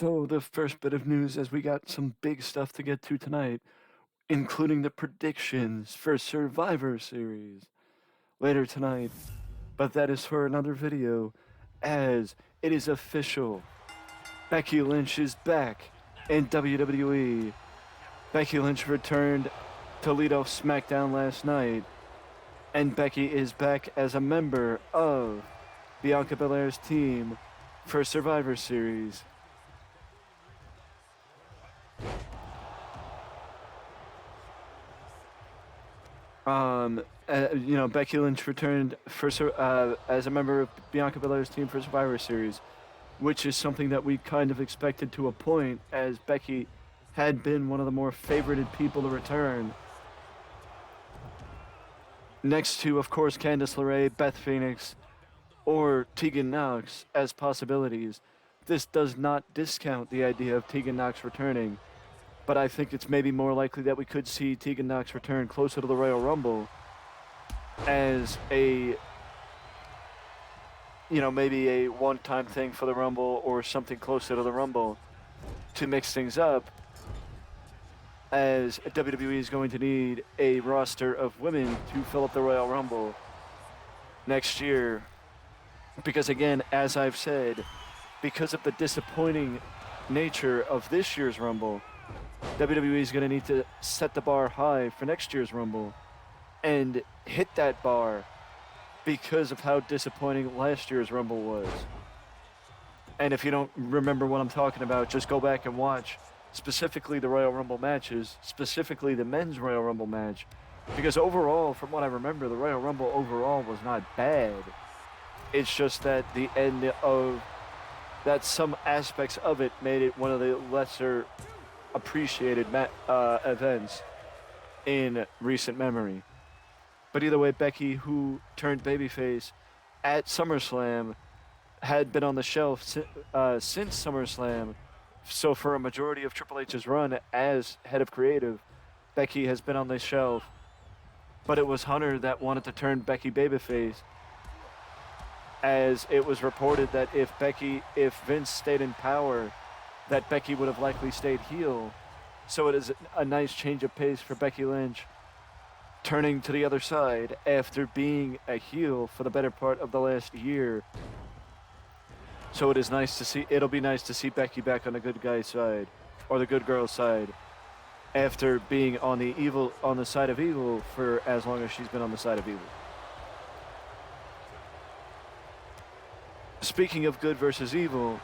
So, the first bit of news, as we got some big stuff to get to tonight, including the predictions for Survivor Series later tonight. But that is for another video, as it is official. Becky Lynch is back in WWE. Becky Lynch returned to lead off SmackDown last night, and Becky is back as a member of Bianca Belair's team for Survivor Series. Becky Lynch returned for as a member of Bianca Belair's team for Survivor Series, which is something that we kind of expected to a point, as Becky had been one of the more favorited people to return. Next to, of course, Candice LeRae, Beth Phoenix, or Tegan Nox as possibilities. This does not discount the idea of Tegan Nox returning, but I think it's maybe more likely that we could see Tegan Nox return closer to the Royal Rumble as maybe a one-time thing for the Rumble or something closer to the Rumble to mix things up, as WWE is going to need a roster of women to fill up the Royal Rumble next year. Because again, as I've said, because of the disappointing nature of this year's Rumble, WWE is going to need to set the bar high for next year's Rumble and hit that bar because of how disappointing last year's Rumble was. And if you don't remember what I'm talking about, just go back and watch specifically the Royal Rumble matches, specifically the men's Royal Rumble match, because overall, from what I remember, the Royal Rumble overall was not bad. It's just that the end of that, some aspects of it made it one of the lesser appreciated events in recent memory. But either way, Becky, who turned babyface at SummerSlam, had been on the shelf since SummerSlam. So for a majority of Triple H's run as head of creative, Becky has been on the shelf. But it was Hunter that wanted to turn Becky babyface, as it was reported that if Vince stayed in power, that Becky would have likely stayed heel. So it is a nice change of pace for Becky Lynch, turning to the other side after being a heel for the better part of the last year. So it is nice to see. It'll be nice to see Becky back on the good guy's side, or the good girl's side, after being on the side of evil for as long as she's been on the side of evil. Speaking of good versus evil,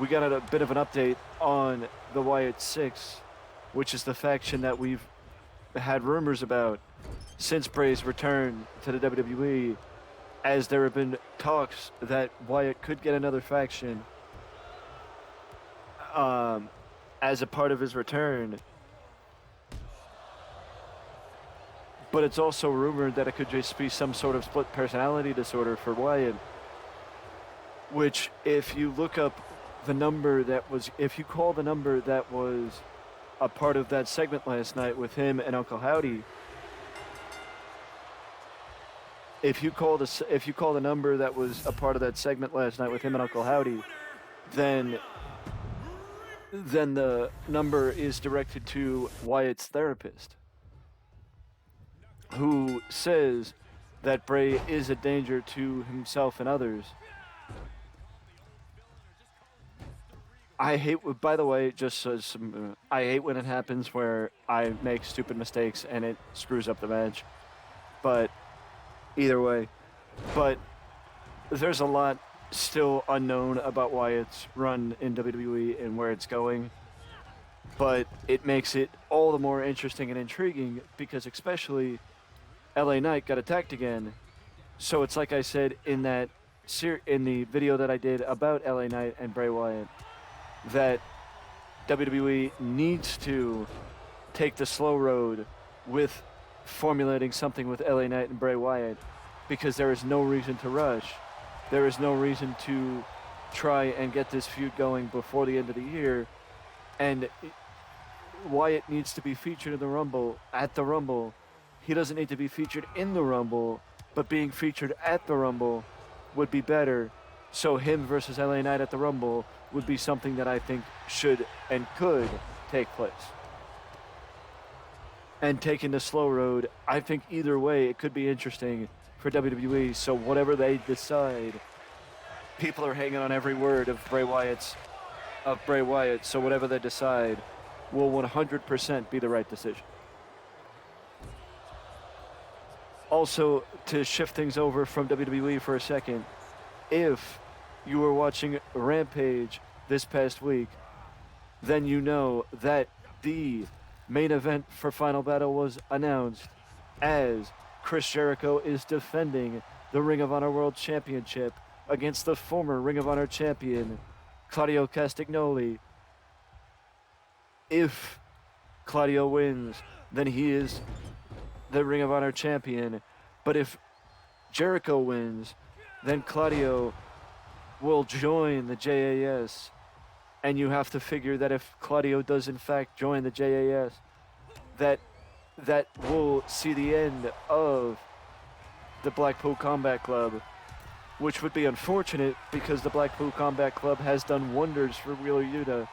we got a bit of an update on the Wyatt Six, which is the faction that we've had rumors about since Bray's return to the WWE, as there have been talks that Wyatt could get another faction as a part of his return. But it's also rumored that it could just be some sort of split personality disorder for Wyatt, which, if you look up if you call the number that was a part of that segment last night with him and Uncle Howdy, if you call the number that was a part of that segment last night with him and Uncle Howdy, then the number is directed to Wyatt's therapist, who says that Bray is a danger to himself and others. I hate, by the way, I hate when it happens where I make stupid mistakes and it screws up the match. But either way, there's a lot still unknown about Wyatt's run in WWE and where it's going. But it makes it all the more interesting and intriguing because, especially, LA Knight got attacked again. So it's like I said in the video that I did about LA Knight and Bray Wyatt, that WWE needs to take the slow road with formulating something with LA Knight and Bray Wyatt, because there is no reason to rush. There is no reason to try and get this feud going before the end of the year. And Wyatt needs to be featured in the Rumble, at the Rumble. He doesn't need to be featured in the Rumble, but being featured at the Rumble would be better. So him versus LA Knight at the Rumble would be something that I think should and could take place. And taking the slow road, I think either way it could be interesting for WWE. So whatever they decide, people are hanging on every word of Bray Wyatt. So whatever they decide will 100% be the right decision. Also, to shift things over from WWE for a second, if you were watching Rampage this past week, then you know that the main event for Final Battle was announced as Chris Jericho is defending the Ring of Honor World Championship against the former Ring of Honor champion, Claudio Castagnoli. If Claudio wins, then he is the Ring of Honor champion. But if Jericho wins, then Claudio will join the JAS. And you have to figure that if Claudio does in fact join the JAS, that will see the end of the Blackpool Combat Club, which would be unfortunate because the Blackpool Combat Club has done wonders for Wheeler Yuta.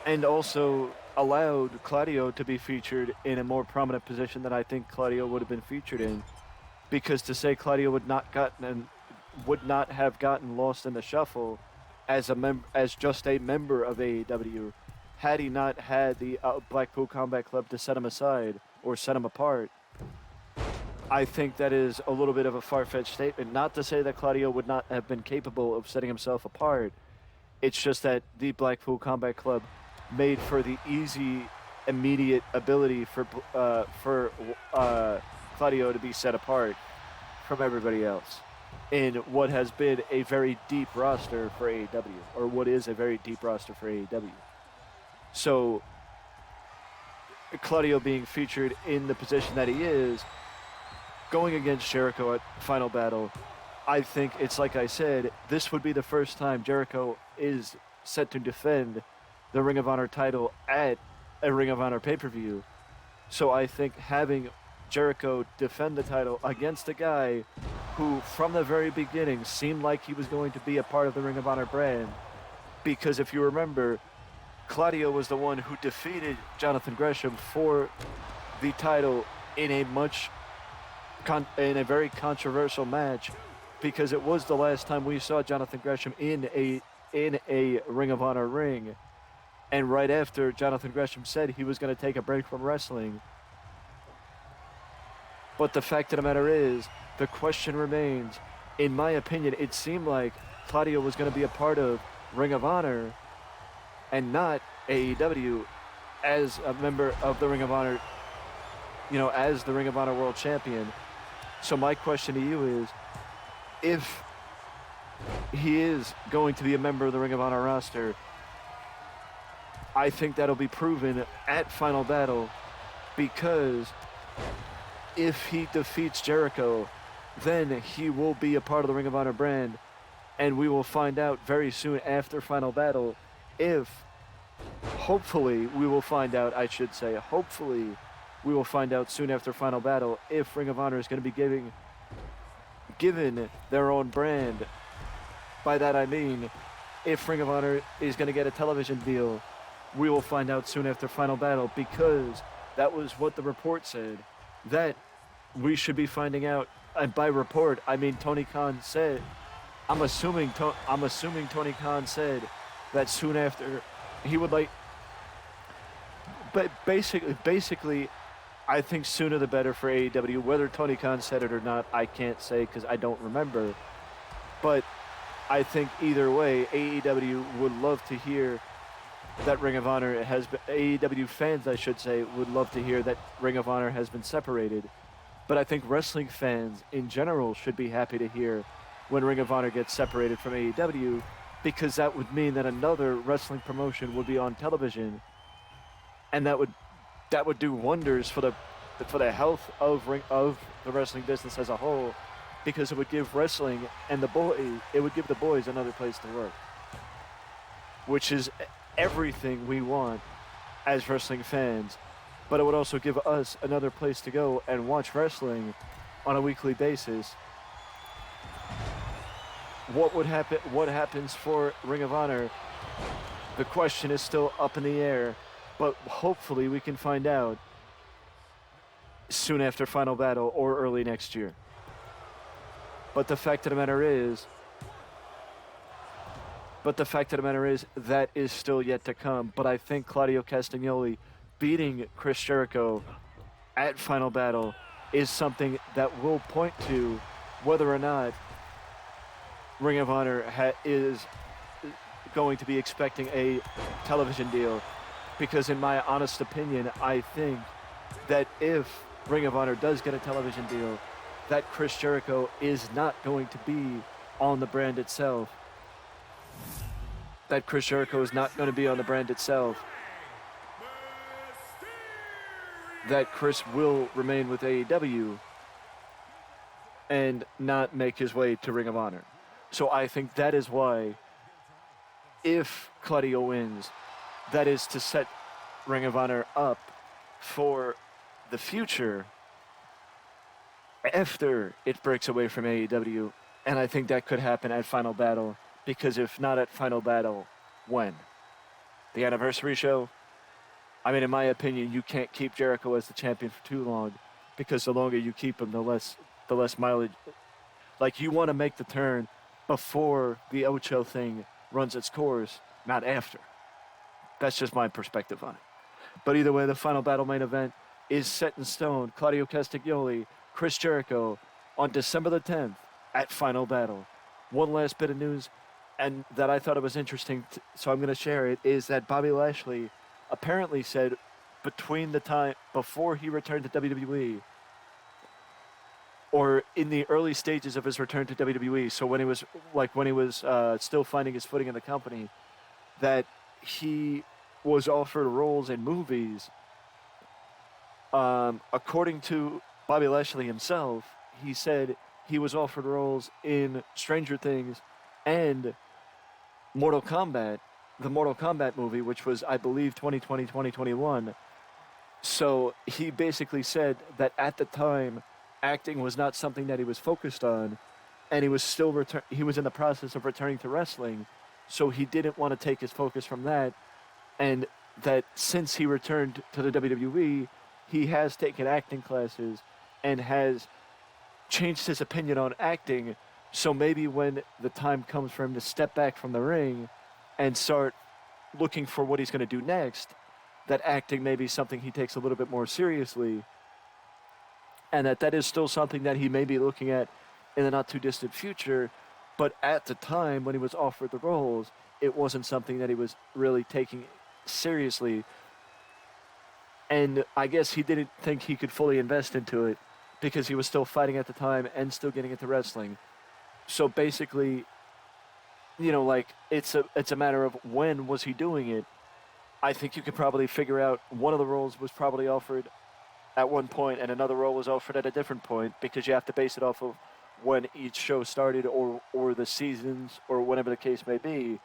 And also allowed Claudio to be featured in a more prominent position than I think Claudio would have been featured in. Because to say Claudio would not have gotten lost in the shuffle as just a member of AEW, had he not had the Blackpool Combat Club to set him aside or set him apart, I think that is a little bit of a far-fetched statement. Not to say that Claudio would not have been capable of setting himself apart. It's just that the Blackpool Combat Club made for the easy, immediate ability for Claudio to be set apart from everybody else in what has been a very deep roster for AEW, or what is a very deep roster for AEW. So Claudio being featured in the position that he is, going against Jericho at Final Battle, I think it's like I said, this would be the first time Jericho is set to defend the Ring of Honor title at a Ring of Honor pay-per-view. So I think having Jericho defend the title against a guy who from the very beginning seemed like he was going to be a part of the Ring of Honor brand, because if you remember, Claudio was the one who defeated Jonathan Gresham for the title in a very controversial match, because it was the last time we saw Jonathan Gresham in a Ring of Honor ring. And right after Jonathan Gresham said he was going to take a break from wrestling. But the fact of the matter is, the question remains, in my opinion, it seemed like Claudio was going to be a part of Ring of Honor and not AEW as a member of the Ring of Honor, as the Ring of Honor World Champion. So my question to you is, if he is going to be a member of the Ring of Honor roster, I think that'll be proven at Final Battle, because if he defeats Jericho, then he will be a part of the Ring of Honor brand, and we will find out very soon after Final Battle hopefully we will find out soon after Final Battle if Ring of Honor is going to be given their own brand. By that I mean, if Ring of Honor is going to get a television deal, we will find out soon after Final Battle, because that was what the report said, that we should be finding out. And by report, I mean Tony Khan said, I'm assuming Tony Khan said that soon after he would like, but basically, I think sooner the better for AEW. Whether Tony Khan said it or not, I can't say because I don't remember. But I think either way, AEW would love to hear that Ring of Honor has been, AEW fans, I should say, would love to hear that Ring of Honor has been separated. But I think wrestling fans in general should be happy to hear when Ring of Honor gets separated from AEW, because that would mean that another wrestling promotion would be on television, and that would do wonders for the health of the wrestling business as a whole, because it would give wrestling and it would give the boys another place to work, which is everything we want as wrestling fans. But it would also give us another place to go and watch wrestling on a weekly basis, what would happen? What happens for Ring of Honor? The question is still up in the air, but hopefully we can find out soon after Final Battle or early next year. But the fact of the matter is, that is still yet to come. But I think Claudio Castagnoli beating Chris Jericho at Final Battle is something that will point to whether or not Ring of Honor is going to be expecting a television deal. Because in my honest opinion, I think that if Ring of Honor does get a television deal, that Chris Jericho is not going to be on the brand itself. That Chris Jericho is not going to be on the brand itself. That Chris will remain with AEW and not make his way to Ring of Honor. So I think that is why, if Claudio wins, that is to set Ring of Honor up for the future after it breaks away from AEW. And I think that could happen at Final Battle, because if not at Final Battle, when? The anniversary show? I mean, in my opinion, you can't keep Jericho as the champion for too long, because the longer you keep him, the less mileage. Like, you want to make the turn before the Ocho thing runs its course, not after. That's just my perspective on it. But either way, the Final Battle main event is set in stone. Claudio Castagnoli, Chris Jericho on December the 10th at Final Battle. One last bit of news, and that I thought it was interesting, so I'm going to share it, is that Bobby Lashley apparently said between the time before he returned to WWE, or in the early stages of his return to WWE, so when he was still finding his footing in the company, that he was offered roles in movies. According to Bobby Lashley himself, he said he was offered roles in Stranger Things and Mortal Kombat, the Mortal Kombat movie, which was, I believe, 2020, 2021. So he basically said that at the time, acting was not something that he was focused on, and he was still he was in the process of returning to wrestling, so he didn't want to take his focus from that, and that since he returned to the WWE, he has taken acting classes and has changed his opinion on acting. So maybe when the time comes for him to step back from the ring and start looking for what he's going to do next, that acting may be something he takes a little bit more seriously, and that is still something that he may be looking at in the not too distant future. But at the time when he was offered the roles, it wasn't something that he was really taking seriously. And I guess he didn't think he could fully invest into it because he was still fighting at the time and still getting into wrestling. So basically, like, it's a matter of when was he doing it. I think you could probably figure out one of the roles was probably offered at one point and another role was offered at a different point, because you have to base it off of when each show started or the seasons or whatever the case may be.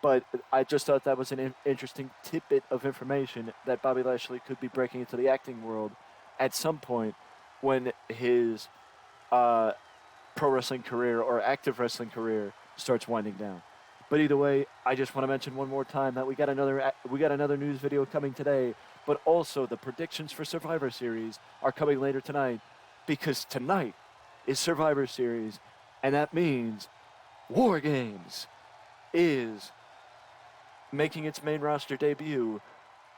But I just thought that was an interesting tidbit of information that Bobby Lashley could be breaking into the acting world at some point when his pro wrestling career or active wrestling career starts winding down. But either way, I just want to mention one more time that we got another news video coming today, but also the predictions for Survivor Series are coming later tonight, because tonight is Survivor Series, and that means War Games is making its main roster debut,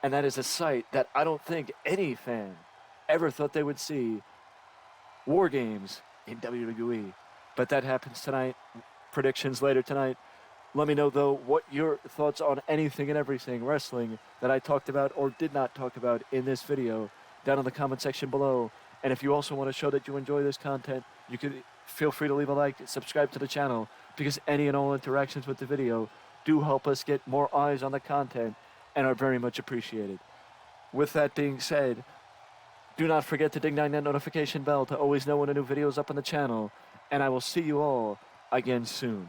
and that is a sight that I don't think any fan ever thought they would see. War Games in WWE. But that happens tonight. Predictions later tonight. Let me know, though, what your thoughts on anything and everything wrestling that I talked about or did not talk about in this video down in the comment section below. And if you also want to show that you enjoy this content, you can feel free to leave a like, subscribe to the channel, because any and all interactions with the video do help us get more eyes on the content and are very much appreciated. With that being said, do not forget to ding that notification bell to always know when a new video is up on the channel, and I will see you all again soon.